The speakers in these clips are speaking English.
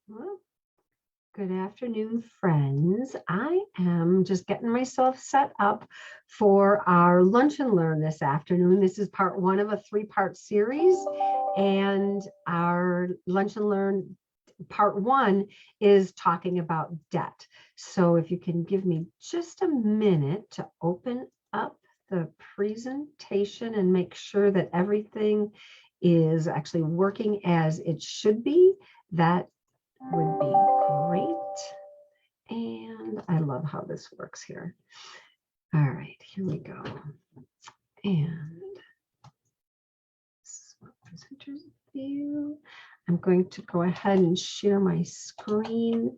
Well, good afternoon, friends. I am just getting myself set up for our lunch and learn this afternoon. This is part one of a three-part series, and our lunch and learn part one is talking about debt. So if you can give me just a minute to open up the presentation and make sure that everything is actually working as it should be, that would be great. And I love how this works here. All right, here we go. And swap presenters view. I'm going to go ahead and share my screen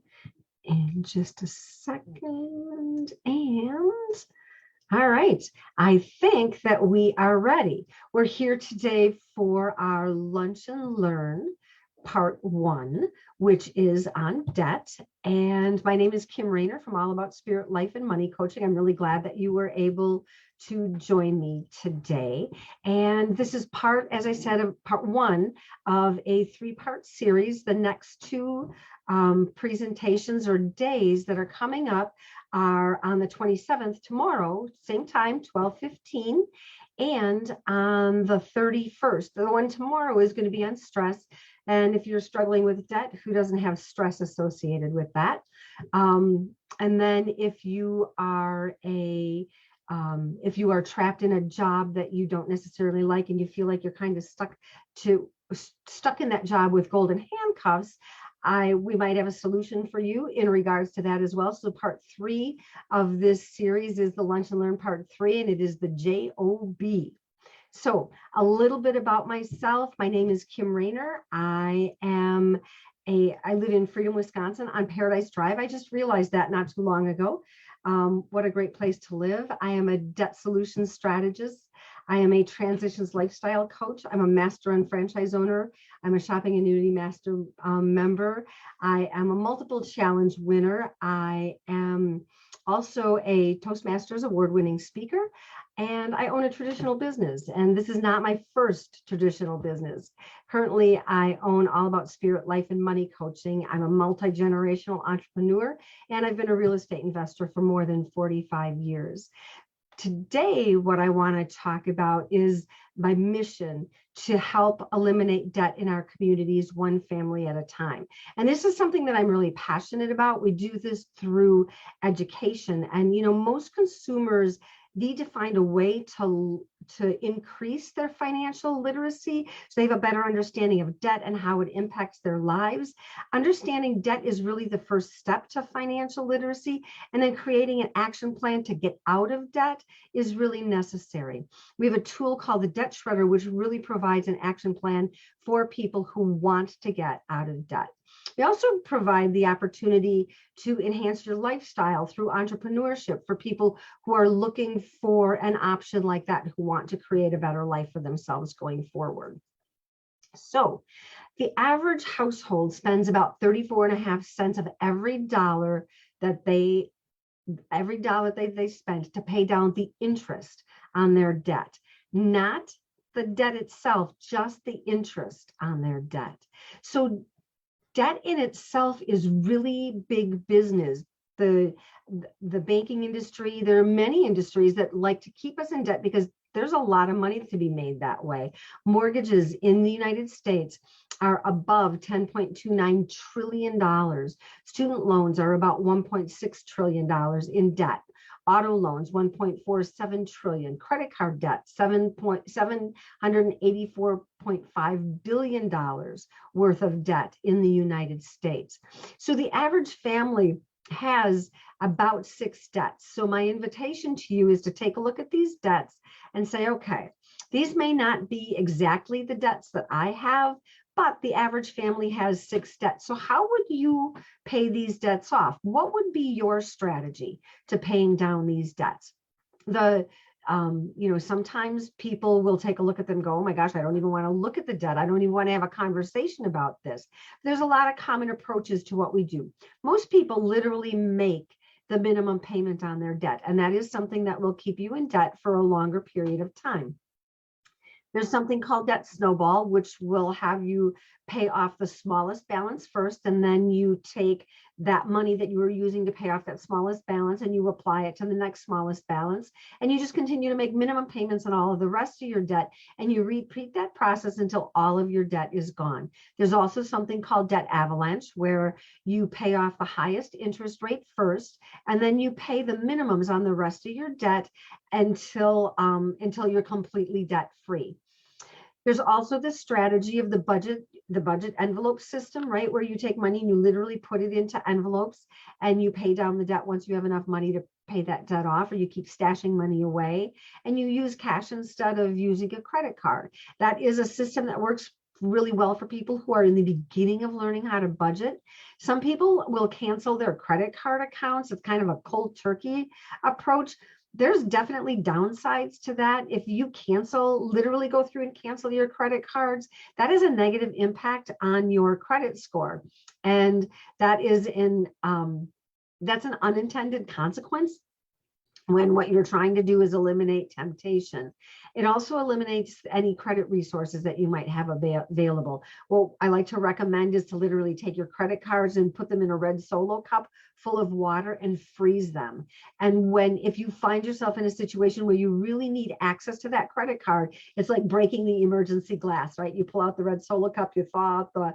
in just a second. And all right, I think that we are ready. We're here today for our lunch and learn part one, which is on debt. And my name is Kim Rayner from All About Spirit, Life, and Money Coaching. I'm really glad that you were able to join me today. And this is part, as I said, of part one of a three-part series. The next two presentations or days that are coming up are on the 27th, tomorrow, same time, 12:15, and on the 31st. The one tomorrow is going to be on stress. And if you're struggling with debt, who doesn't have stress associated with that? And then if you are trapped in a job that you don't necessarily like and you feel like you're kind of stuck in that job with golden handcuffs, we might have a solution for you in regards to that as well. So part three of this series is the Lunch and Learn part three, and it is the J.O.B. So a little bit about myself. My name is Kim Rayner. I live in Freedom, Wisconsin on Paradise Drive. I just realized that not too long ago. What a great place to live. I am a debt solutions strategist. I am a transitions lifestyle coach. I'm a master and franchise owner. I'm a shopping annuity master member. I am a multiple challenge winner. I am also a Toastmasters award-winning speaker, and I own a traditional business. And this is not my first traditional business. Currently, I own All About Spirit, Life, and Money Coaching. I'm a multi-generational entrepreneur, and I've been a real estate investor for more than 45 years. Today, what I want to talk about is my mission to help eliminate debt in our communities, one family at a time. And this is something that I'm really passionate about. We do this through education. And, most consumers need to find a way to increase their financial literacy so they have a better understanding of debt and how it impacts their lives. Understanding debt is really the first step to financial literacy, and then creating an action plan to get out of debt is really necessary. We have a tool called the Debt Shredder, which really provides an action plan for people who want to get out of debt. We also provide the opportunity to enhance your lifestyle through entrepreneurship for people who are looking for an option like that, who want to create a better life for themselves going forward. So the average household spends about 34.5 cents of every dollar that they spend to pay down the interest on their debt, not the debt itself, just the interest on their debt. So debt in itself is really big business. The banking industry, there are many industries that like to keep us in debt because there's a lot of money to be made that way. Mortgages in the United States are above $10.29 trillion. Student loans are about $1.6 trillion in debt. Auto loans, 1.47 trillion. Credit card debt, $784.5 billion worth of debt in the United States. So the average family has about 6 debts. So my invitation to you is to take a look at these debts and say, okay, these may not be exactly the debts that I have, but the average family has 6 debts. So how would you pay these debts off? What would be your strategy to paying down these debts? Sometimes people will take a look at them and go, oh my gosh, I don't even want to look at the debt. I don't even want to have a conversation about this. There's a lot of common approaches to what we do. Most people literally make the minimum payment on their debt, and that is something that will keep you in debt for a longer period of time. There's something called debt snowball, which will have you pay off the smallest balance first, and then you take that money that you were using to pay off that smallest balance and you apply it to the next smallest balance, and you just continue to make minimum payments on all of the rest of your debt, and you repeat that process until all of your debt is gone. There's also something called debt avalanche, where you pay off the highest interest rate first, and then you pay the minimums on the rest of your debt until you're completely debt free. There's also the strategy of the budget envelope system, right? Where you take money and you literally put it into envelopes and you pay down the debt once you have enough money to pay that debt off, or you keep stashing money away and you use cash instead of using a credit card. That is a system that works really well for people who are in the beginning of learning how to budget. Some people will cancel their credit card accounts. It's kind of a cold turkey approach. There's definitely downsides to that. If you literally go through and cancel your credit cards, that is a negative impact on your credit score. And that is that's an unintended consequence when what you're trying to do is eliminate temptation. It also eliminates any credit resources that you might have available. What I like to recommend is to literally take your credit cards and put them in a red Solo cup full of water and freeze them. And if you find yourself in a situation where you really need access to that credit card, it's like breaking the emergency glass, right? You pull out the red Solo cup, you thaw out the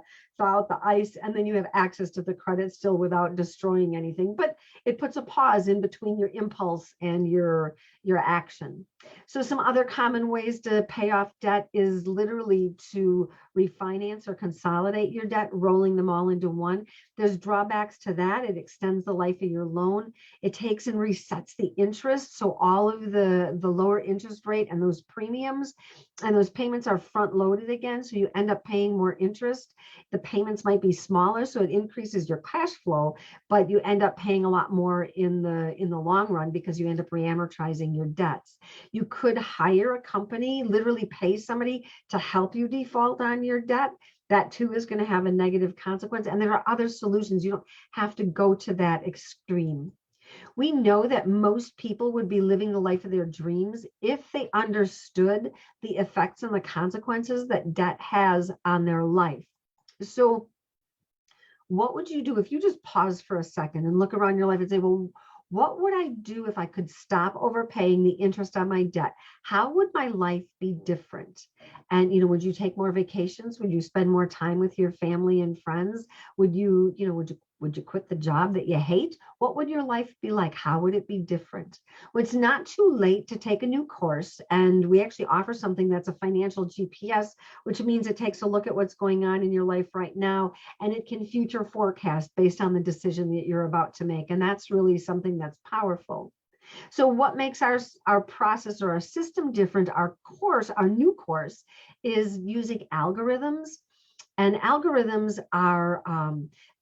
ice, and then you have access to the credit still without destroying anything. But it puts a pause in between your impulse and your action. So some other common ways to pay off debt is literally to refinance or consolidate your debt, rolling them all into one. There's drawbacks to that. It extends the life of your loan. It takes and resets the interest. So all of the lower interest rate and those premiums and those payments are front loaded again. So you end up paying more interest. The payments might be smaller, so it increases your cash flow, but you end up paying a lot more in the long run because you end up reamortizing your debts. You could hire a company, literally pay somebody to help you default on your debt. That too is going to have a negative consequence. And there are other solutions. You don't have to go to that extreme. We know that most people would be living the life of their dreams if they understood the effects and the consequences that debt has on their life. So what would you do if you just pause for a second and look around your life and say, well, what would I do if I could stop overpaying the interest on my debt? How would my life be different? And, would you take more vacations? Would you spend more time with your family and friends? Would you quit the job that you hate? What would your life be like? How would it be different? Well, it's not too late to take a new course. And we actually offer something that's a financial GPS, which means it takes a look at what's going on in your life right now, and it can future forecast based on the decision that you're about to make. And that's really something that's powerful. So what makes our process or our system different, our new course, is using algorithms. And algorithms are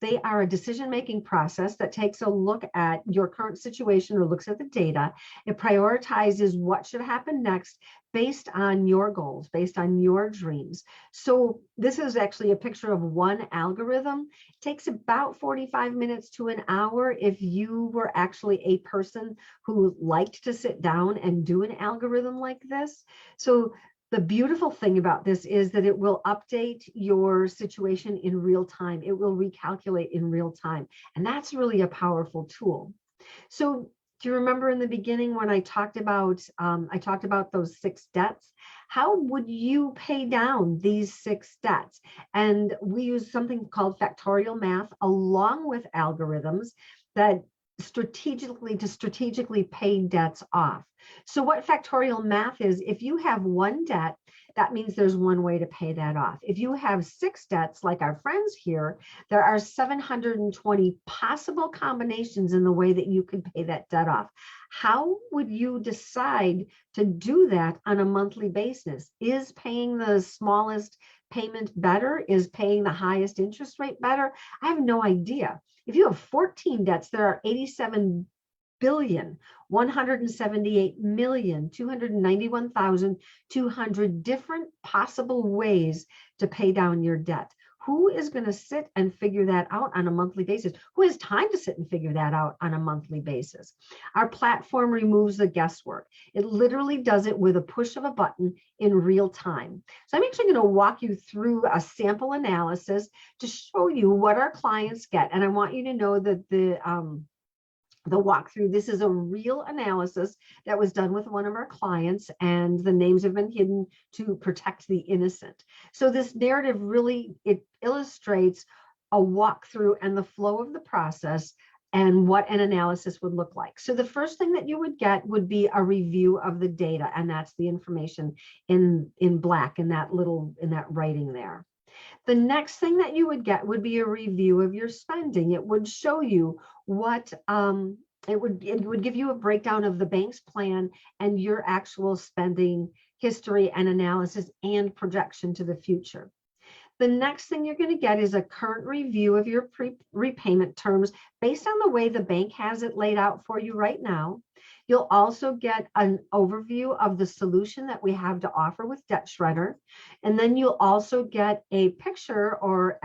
a decision-making process that takes a look at your current situation or looks at the data. It prioritizes what should happen next based on your goals, based on your dreams. So this is actually a picture of one algorithm. It takes about 45 minutes to an hour if you were actually a person who liked to sit down and do an algorithm like this. So the beautiful thing about this is that it will update your situation in real time. It will recalculate in real time. And that's really a powerful tool. So do you remember in the beginning when I talked about those 6 debts? How would you pay down these 6 debts? And we use something called factorial math along with algorithms that strategically pay debts off. So what factorial math is, if you have one debt, that means there's one way to pay that off. If you have 6 debts, like our friends here, there are 720 possible combinations in the way that you could pay that debt off. How would you decide to do that on a monthly basis? Is paying the smallest payment better? Is paying the highest interest rate better? I have no idea. If you have 14 debts, there are 87,178,291,200 different possible ways to pay down your debt. Who is going to sit and figure that out on a monthly basis? Who has time to sit and figure that out on a monthly basis? Our platform removes the guesswork. It literally does it with a push of a button in real time. So I'm actually going to walk you through a sample analysis to show you what our clients get. And I want you to know that the walkthrough, this is a real analysis that was done with one of our clients, and the names have been hidden to protect the innocent. So this narrative really, it illustrates a walkthrough and the flow of the process and what an analysis would look like. So the first thing that you would get would be a review of the data, and that's the information in black in that writing there. The next thing that you would get would be a review of your spending. It would show you what it would give you a breakdown of the bank's plan and your actual spending history and analysis and projection to the future. The next thing you're going to get is a current review of your repayment terms based on the way the bank has it laid out for you right now. You'll also get an overview of the solution that we have to offer with Debt Shredder. And then you'll also get a picture or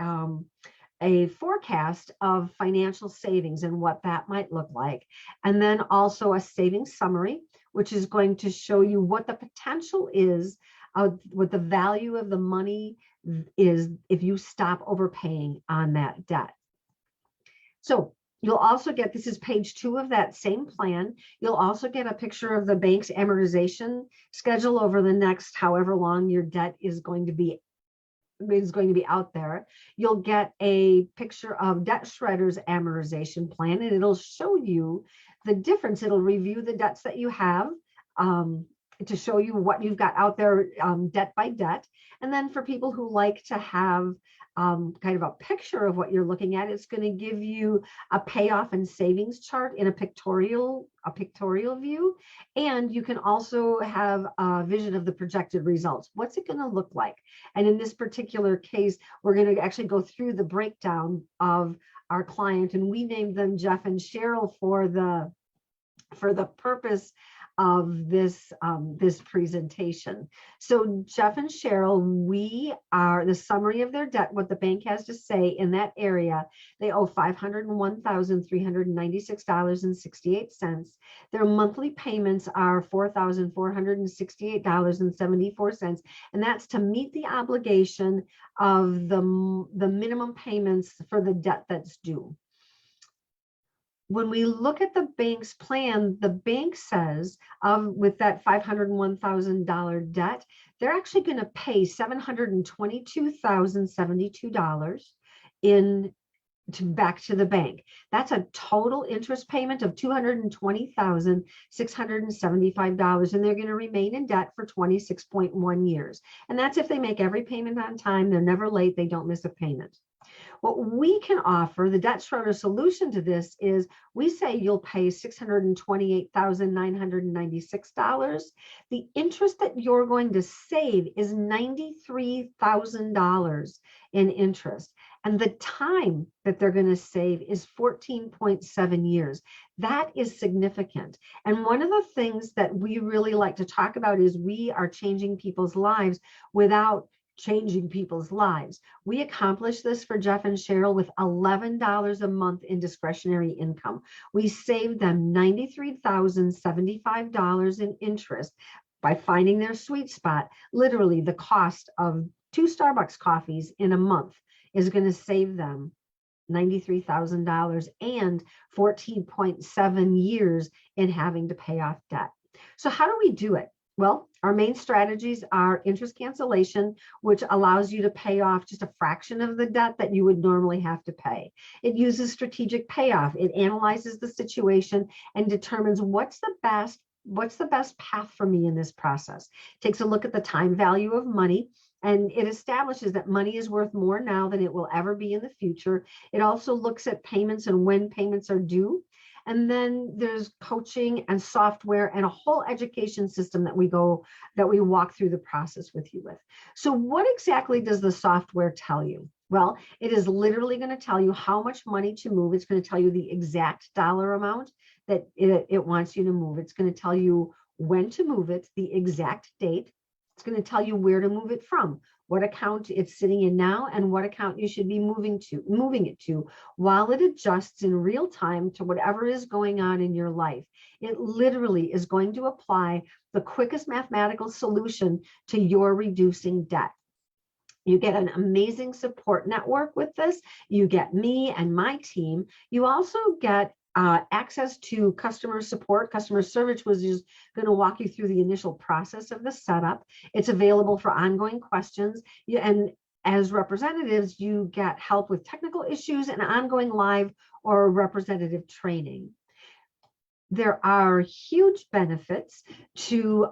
a forecast of financial savings and what that might look like. And then also a savings summary, which is going to show you what the potential is, what the value of the money is if you stop overpaying on that debt. So you'll also get, this is page 2 of that same plan. You'll also get a picture of the bank's amortization schedule over the next however long your debt is going to be out there. You'll get a picture of Debt Shredder's amortization plan, and it'll show you the difference. It'll review the debts that you have to show you what you've got out there debt by debt. And then for people who like to have kind of a picture of what you're looking at, it's going to give you a payoff and savings chart in a pictorial view. And you can also have a vision of the projected results. What's it going to look like? And in this particular case, we're going to actually go through the breakdown of our client, and we named them Jeff and Cheryl for the purpose of this presentation. So Jeff and Cheryl, we are the summary of their debt, what the bank has to say in that area. They owe $501,396.68. Their monthly payments are $4,468.74, and that's to meet the obligation of the minimum payments for the debt that's due. When we look at the bank's plan, the bank says with that $501,000 debt, they're actually going to pay $722,072 back to the bank. That's a total interest payment of $220,675, and they're going to remain in debt for 26.1 years. And that's if they make every payment on time, they're never late, they don't miss a payment. What we can offer, the Debt Shredder solution to this, is we say you'll pay $628,996. The interest that you're going to save is $93,000 in interest. And the time that they're going to save is 14.7 years. That is significant. And one of the things that we really like to talk about is we are changing people's lives without changing people's lives. We accomplished this for Jeff and Cheryl with $11 a month in discretionary income. We saved them $93,075 in interest by finding their sweet spot. Literally, the cost of 2 Starbucks coffees in a month is going to save them $93,000 and 14.7 years in having to pay off debt. So how do we do it? Well, our main strategies are interest cancellation, which allows you to pay off just a fraction of the debt that you would normally have to pay. It uses strategic payoff. It analyzes the situation and determines what's the best path for me in this process. It takes a look at the time value of money, and it establishes that money is worth more now than it will ever be in the future. It also looks at payments and when payments are due. And then there's coaching and software and a whole education system that we walk through the process with you with. So what exactly does the software tell you? Well, it is literally going to tell you how much money to move. It's going to tell you the exact dollar amount that it wants you to move. It's going to tell you when to move it, the exact date. It's going to tell you where to move it from, what account it's sitting in now, and what account you should be moving it to while it adjusts in real time to whatever is going on in your life. It literally is going to apply the quickest mathematical solution to your reducing debt. You get an amazing support network with this. You get me and my team. You also get access to customer support. Customer service was just going to walk you through the initial process of the setup. It's available for ongoing questions. And as representatives, you get help with technical issues and ongoing live or representative training. There are huge benefits to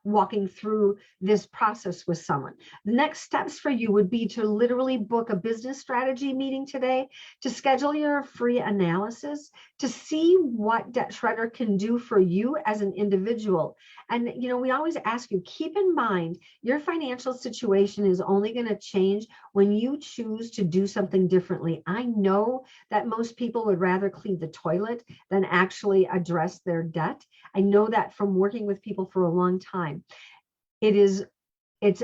walking through this process with someone. The next steps for you would be to literally book a business strategy meeting today, to schedule your free analysis, to see what Debt Shredder can do for you as an individual. And we always ask you, keep in mind, your financial situation is only going to change when you choose to do something differently. I know that most people would rather clean the toilet than actually address their debt. I know that from working with people for a long time. It's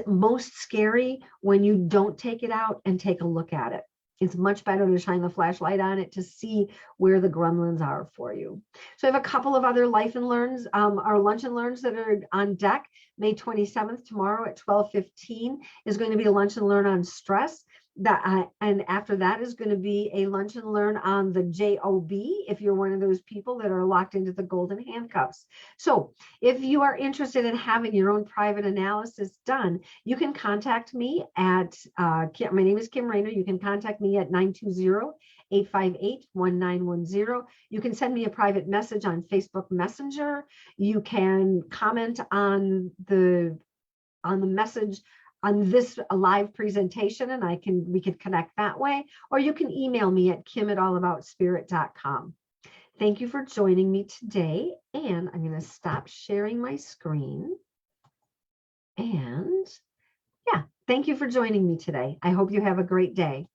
most scary when you don't take it out and take a look at it. It's much better to shine the flashlight on it to see where the gremlins are for you. So I have a couple of other Life and Learns, our Lunch and Learns that are on deck. May 27th, tomorrow at 12:15 is going to be a Lunch and Learn on stress. And after that is going to be a Lunch and Learn on the J.O.B. if you're one of those people that are locked into the golden handcuffs. So if you are interested in having your own private analysis done, you can contact me at, my name is Kim Rayner. You can contact me at 920-858-1910. You can send me a private message on Facebook Messenger. You can comment on the message on this live presentation, and we could connect that way, or you can email me at kim@allaboutspirit.com. Thank you for joining me today, and I'm going to stop sharing my screen. And yeah, thank you for joining me today. I hope you have a great day.